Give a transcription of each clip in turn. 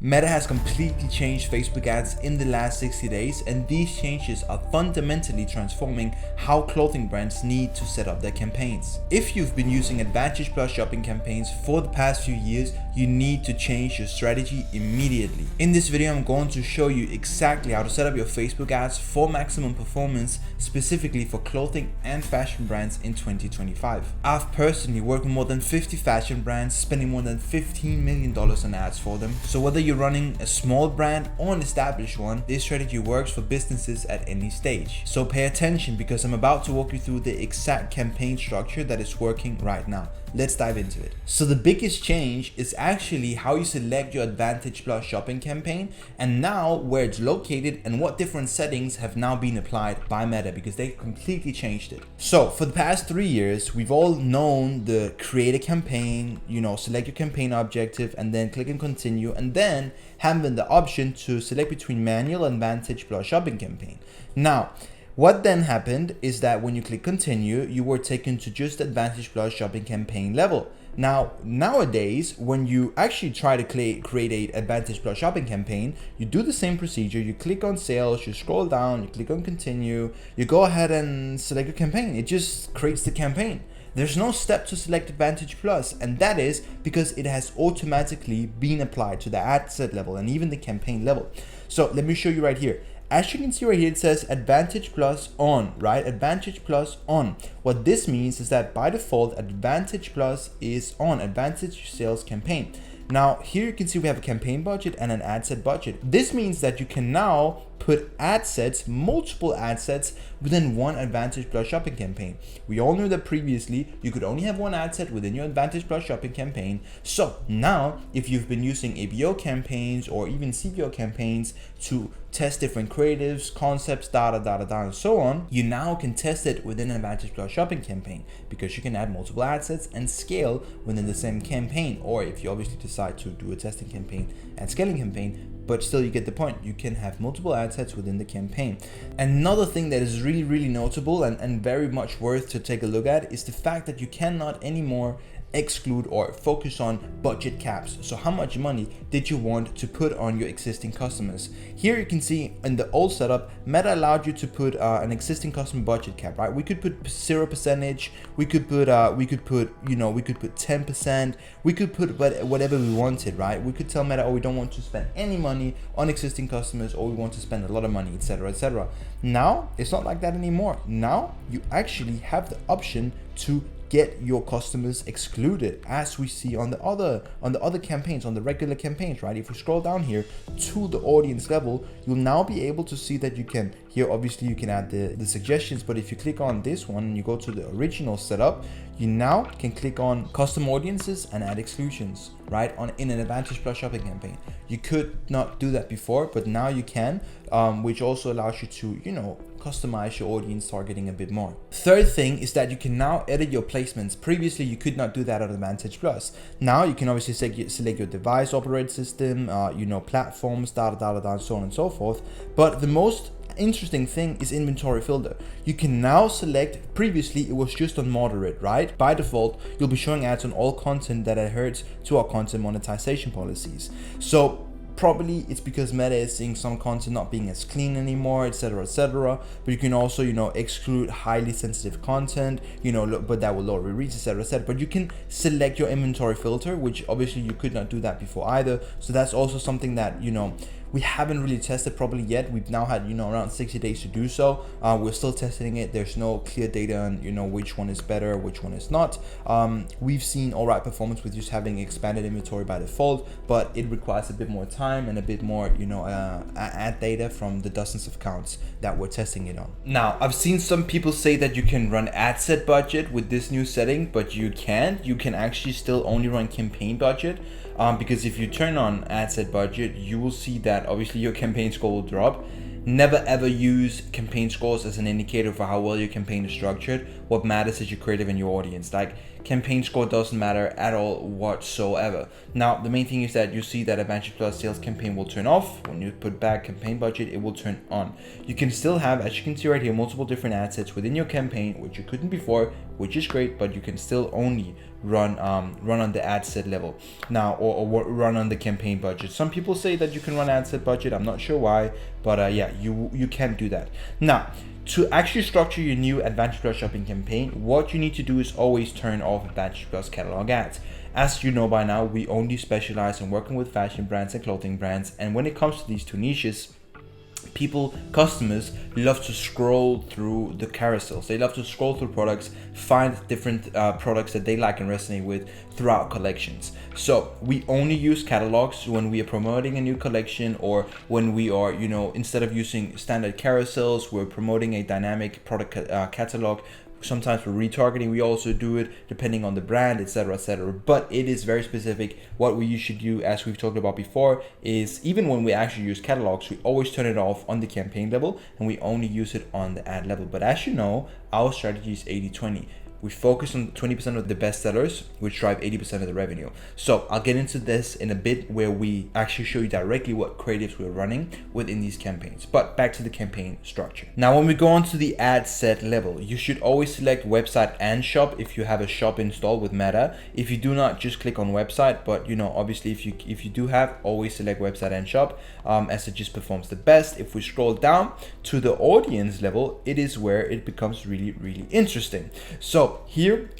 Meta has completely changed Facebook ads in the last 60 days, and these changes are fundamentally transforming how clothing brands need to set up their campaigns. If you've been using Advantage Plus shopping campaigns for the past few years, you need to change your strategy immediately. In this video, I'm going to show you exactly how to set up your Facebook ads for maximum performance, specifically for clothing and fashion brands in 2025. I've personally worked with more than 50 fashion brands, spending more than $15 million on ads for them. So whether you're running a small brand or an established one, this strategy works for businesses at any stage. So pay attention, because I'm about to walk you through the exact campaign structure that is working right now. Let's dive into it. So the biggest change is actually how you select your Advantage Plus shopping campaign, and now where it's located and what different settings have now been applied by Meta, because they completely changed it. So for the past 3 years, we've all known the create a campaign, select your campaign objective and then click and continue, and then having the option to select between manual and Advantage Plus shopping campaign. Now, what then happened is that when you click continue, you were taken to just Advantage Plus shopping campaign level. Now, nowadays, when you actually try to create a Advantage Plus shopping campaign, you do the same procedure. You click on sales, you scroll down, you click on continue, you go ahead and select your campaign. It just creates the campaign. There's no step to select Advantage Plus, and that is because it has automatically been applied to the ad set level and even the campaign level. So let me show you right here. As you can see right here, it says Advantage Plus on, right? Advantage Plus on. What this means is that by default, Advantage Plus is on, Advantage Sales Campaign. Now, here you can see we have a campaign budget and an ad set budget. This means that you can now put ad sets, multiple ad sets within one Advantage Plus shopping campaign. We all knew that previously you could only have one ad set within your Advantage Plus shopping campaign. So now, if you've been using ABO campaigns or even CBO campaigns to test different creatives, concepts, and so on, you now can test it within an Advantage Plus shopping campaign, because you can add multiple ad sets and scale within the same campaign. Or if you obviously decide to do a testing campaign and scaling campaign, but still you get the point. You can have multiple ad sets within the campaign. Another thing that is really notable and very much worth to take a look at is the fact that you cannot anymore exclude or focus on budget caps. So how much money did you want to put on your existing customers? Here you can see in the old setup, Meta allowed you to put an existing customer budget cap, right? We could put 0%, we could put 10%, we could put whatever we wanted, right? We could tell Meta, oh, we don't want to spend any money on existing customers, or we want to spend a lot of money, etc., etc. Now it's not like that anymore. Now you actually have the option to get your customers excluded, as we see on the other campaigns, on the regular campaigns, right? If we scroll down here to the audience level, you'll now be able to see that you can, here obviously you can add the suggestions, but if you click on this one and you go to the original setup, you now can click on custom audiences and add exclusions, right? In an Advantage Plus shopping campaign. You could not do that before, but now you can, which also allows you to, customize your audience targeting a bit more. Third thing is that you can now edit your placements. Previously, you could not do that on Advantage Plus. Now you can obviously select your device, operating system, platforms, and so on and so forth. But the most interesting thing is inventory filter. You can now select, previously it was just on moderate, right? By default, you'll be showing ads on all content that adheres to our content monetization policies. So probably it's because Meta is seeing some content not being as clean anymore, etc., but you can also exclude highly sensitive content, but that will lower reach, etc., but you can select your inventory filter, which obviously you could not do that before either. So that's also something that we haven't really tested properly yet. We've now had around 60 days to do so. We're still testing it. There's no clear data on which one is better, which one is not. We've seen all right performance with just having expanded inventory by default, but it requires a bit more time and a bit more ad data from the dozens of accounts that we're testing it on. Now, I've seen some people say that you can run ad set budget with this new setting, but you can't. You can actually still only run campaign budget. Because if you turn on ad set budget, you will see that obviously your campaign score will drop. Never ever use campaign scores as an indicator for how well your campaign is structured. What matters is your creative and your audience. Like, campaign score doesn't matter at all whatsoever. Now, the main thing is that you see that Advantage Plus sales campaign will turn off. When you put back campaign budget, it will turn on. You can still have, as you can see right here, multiple different ad sets within your campaign, which you couldn't before, which is great, but you can still only run on the ad set level now, or run on the campaign budget. Some people say that you can run ad set budget. I'm not sure why, but yeah, you can do that. Now, to actually structure your new Advantage Plus shopping campaign, what you need to do is always turn off Advantage Plus catalog ads. As you know by now, we only specialize in working with fashion brands and clothing brands, and when it comes to these two niches, customers love to scroll through the carousels. They love to scroll through products, find different products that they like and resonate with throughout collections. So we only use catalogs when we are promoting a new collection, or when we are, instead of using standard carousels, we're promoting a dynamic product catalog. Sometimes for retargeting, we also do it depending on the brand, etc., etc. But it is very specific. What we usually do, as we've talked about before, is even when we actually use catalogs, we always turn it off on the campaign level, and we only use it on the ad level. But as you know, our strategy is 80-20. We focus on 20% of the best sellers, which drive 80% of the revenue. So I'll get into this in a bit, where we actually show you directly what creatives we're running within these campaigns. But back to the campaign structure. Now, when we go on to the ad set level, you should always select website and shop if you have a shop installed with Meta. If you do not, just click on website. But obviously, if you do have, always select website and shop, as it just performs the best. If we scroll down to the audience level, it is where it becomes really, really interesting. So here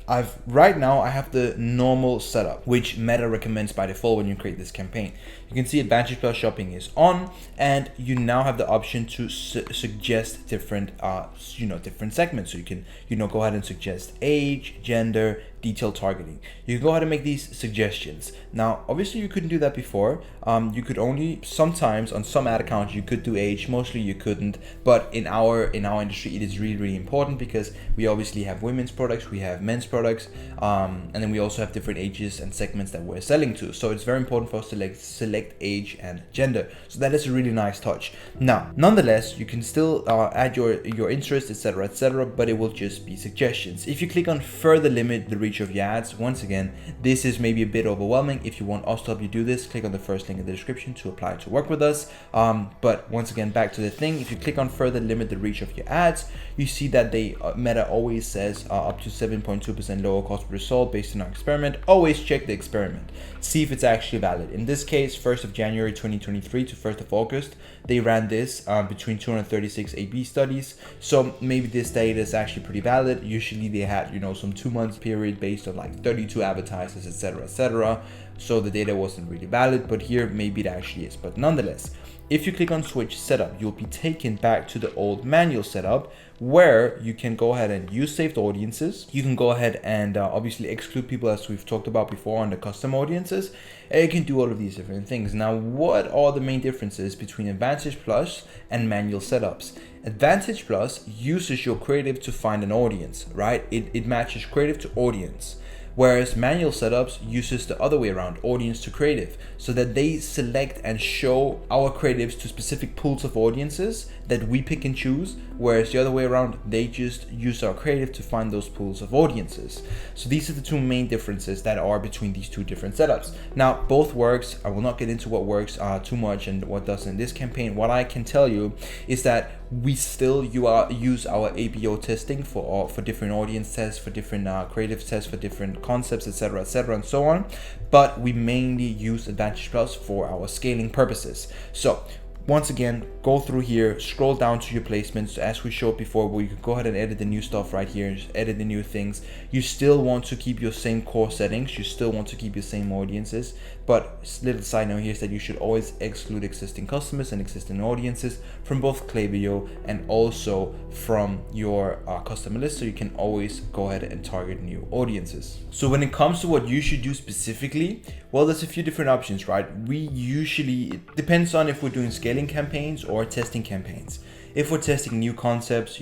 right now I have the normal setup, which Meta recommends by default when you create this campaign. You can see Advantage Plus shopping is on, and you now have the option to suggest different different segments. So you can go ahead and suggest age, gender, detailed targeting. You can go ahead and make these suggestions. Now, obviously you couldn't do that before. You could only sometimes, on some ad accounts, you could do age. Mostly you couldn't. But in our industry, it is really, really important, because we obviously have women's products, we have men's products, and then we also have different ages and segments that we're selling to. So it's very important for us to select age and gender. So that is a really nice touch. Now, nonetheless, you can still add your interest, etc., etc., but it will just be suggestions. If you click on further limit the reach of your ads, once again, this is maybe a bit overwhelming. If you want us to help you do this, click on the first link in the description to apply to work with us. But once again, back to the thing, if you click on further limit the reach of your ads, you see that Meta always says up to 7.2% lower cost per result based on our experiment. Always check the experiment, see if it's actually valid. In this case, 1st of January 2023 to 1st of August, they ran this between 236 A/B studies. So maybe this data is actually pretty valid. Usually they had some 2 months period based on like 32 advertisers, etc., etc. So the data wasn't really valid, but here maybe it actually is. But nonetheless, if you click on switch setup, you'll be taken back to the old manual setup, where you can go ahead and use saved audiences. You can go ahead and obviously exclude people, as we've talked about before on the custom audiences. And you can do all of these different things. Now, what are the main differences between Advantage Plus and manual setups? Advantage Plus uses your creative to find an audience, right? It matches creative to audience. Whereas manual setups uses the other way around, audience to creative, so that they select and show our creatives to specific pools of audiences that we pick and choose, whereas the other way around, they just use our creative to find those pools of audiences. So these are the two main differences that are between these two different setups. Now, both works. I will not get into what works too much and what doesn't in this campaign. What I can tell you is that we still use our ABO testing for different audience tests, for different creative tests, for different concepts, etc., and so on. But we mainly use Advantage Plus for our scaling purposes. So once again, go through here, scroll down to your placements as we showed before, where you can go ahead and edit the new stuff right here, just edit the new things. You still want to keep your same core settings, you still want to keep your same audiences, but little side note here is that you should always exclude existing customers and existing audiences from both Klaviyo and also from your customer list, so you can always go ahead and target new audiences. So when it comes to what you should do specifically, well, there's a few different options, right? It depends on if we're doing scaling campaigns or testing campaigns. If we're testing new concepts,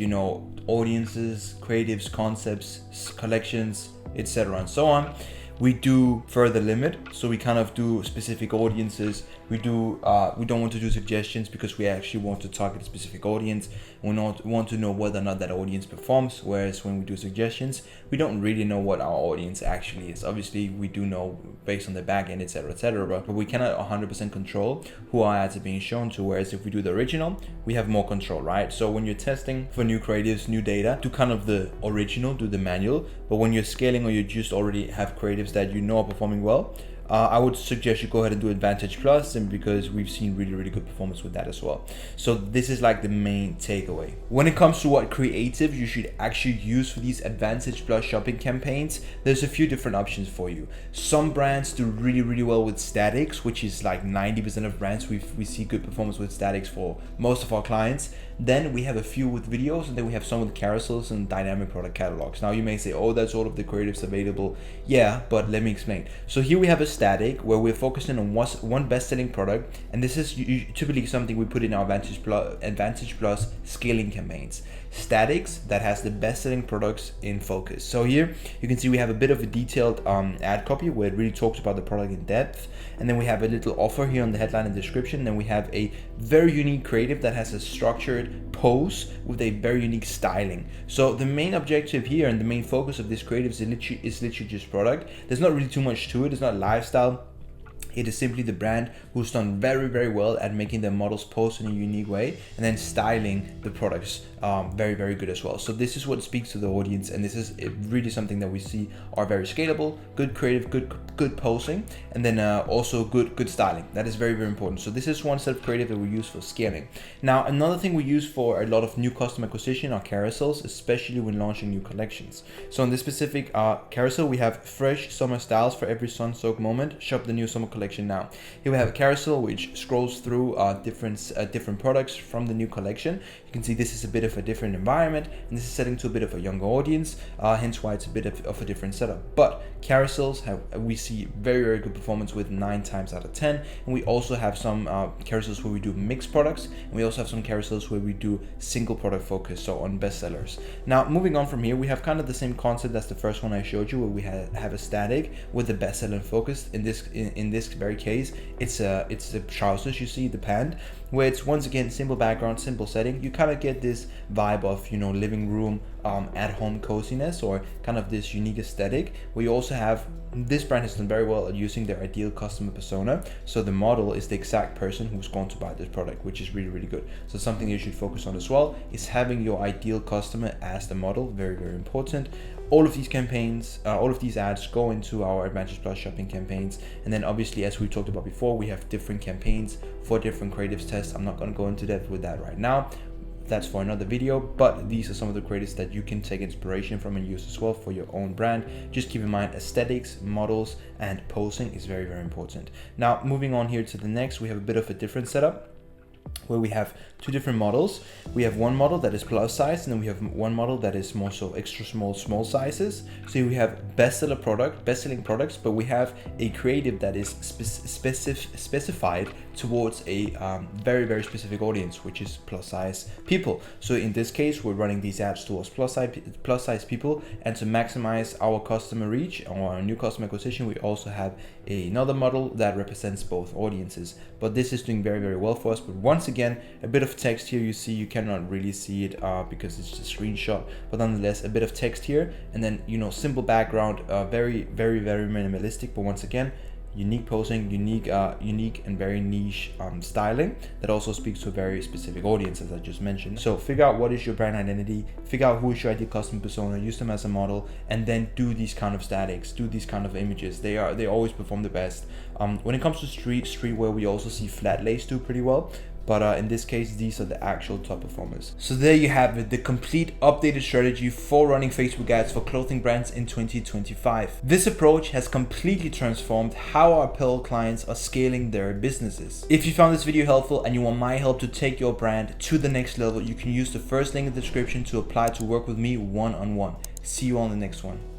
audiences, creatives, concepts, collections, etc., and so on, we do further limit. So we kind of do specific audiences. we don't want to do suggestions because we actually want to target a specific audience. We want to know whether or not that audience performs, whereas when we do suggestions, we don't really know what our audience actually is. Obviously, we do know based on the back end, etc., but we cannot 100% control who our ads are being shown to, whereas if we do the original, we have more control, right? So when you're testing for new creatives, new data, do kind of the original, do the manual, but when you're scaling or you just already have creatives that you know are performing well, I would suggest you go ahead and do Advantage Plus, and because we've seen really good performance with that as well. So this is like the main takeaway. When it comes to what creative you should actually use for these Advantage Plus shopping campaigns, there's a few different options for you. Some brands do really well with statics, which is like 90% of brands. We see good performance with statics for most of our clients. Then we have a few with videos, and then we have some with carousels and dynamic product catalogs. Now you may say, oh, that's all of the creatives available. Yeah, but let me explain. So here we have a static where we're focusing on one best-selling product, and this is typically something we put in our Advantage Plus scaling campaigns. Statics that has the best-selling products in focus. So here you can see we have a bit of a detailed ad copy where it really talks about the product in depth, and then we have a little offer here on the headline and description. Then we have a very unique creative that has a structured post with a very unique styling. So the main objective here and the main focus of this creative is literally just product. There's not really too much to it. It's not lifestyle. It is simply the brand who's done very well at making their models post in a unique way and then styling the products very good as well. So this is what speaks to the audience, and this is really something that we see are very scalable, good creative, good posting, and then also good styling. That is very important. So this is one set of creative that we use for scaling. Now another thing we use for a lot of new customer acquisition are carousels, especially when launching new collections. So in this specific carousel, we have fresh summer styles for every sun-soaked moment. Shop the new summer collection now. Here we have a carousel which scrolls through different products from the new collection. You can see this is a bit of a different environment, and this is setting to a bit of a younger audience, hence why it's a bit of a different setup. But carousels we see very good performance with 9 times out of 10, and we also have some carousels where we do mixed products, and we also have some carousels where we do single product focus, so on bestsellers. Now moving on from here, we have kind of the same concept as the first one I showed you, where we have a static with the bestseller focus. In this very case, it's the trousers, you see the pant, where it's once again simple background, simple setting. You kind of get this vibe of, you know, living room at home coziness, or kind of this unique aesthetic. We also have, this brand has done very well at using their ideal customer persona, so the model is the exact person who's going to buy this product, which is really good. So something you should focus on as well is having your ideal customer as the model. Very important. All of these campaigns, all of these ads go into our Advantage Plus shopping campaigns, and then obviously, as we talked about before, we have different campaigns for different creatives tests. I'm not going to go into depth with that right now. That's for another video, but these are some of the creatives that you can take inspiration from and use as well for your own brand. Just keep in mind aesthetics, models, and posing is very important. Now moving on here to the next, we have a bit of a different setup where we have 2 different models. We have one model that is plus size, and then we have one model that is more so extra small sizes. So we have best-selling products, but we have a creative that is specified towards a very specific audience, which is plus size people. So in this case, we're running these ads towards plus size people, and to maximize our customer reach or our new customer acquisition, we also have another model that represents both audiences. But this is doing very well for us. But once again, a bit of text here. You see, you cannot really see it because it's just a screenshot, but nonetheless, a bit of text here, and then, you know, simple background, very minimalistic, but once again, unique posing, unique and very niche styling that also speaks to a very specific audience, as I just mentioned. So figure out what is your brand identity, figure out who is your ideal customer persona, use them as a model, and then do these kind of statics, do these kind of images. They always perform the best. When it comes to streetwear, we also see flat lace do pretty well. But in this case, these are the actual top performers. So there you have it, the complete updated strategy for running Facebook ads for clothing brands in 2025. This approach has completely transformed how our apparel clients are scaling their businesses. If you found this video helpful and you want my help to take your brand to the next level, you can use the first link in the description to apply to work with me one-on-one. See you on the next one.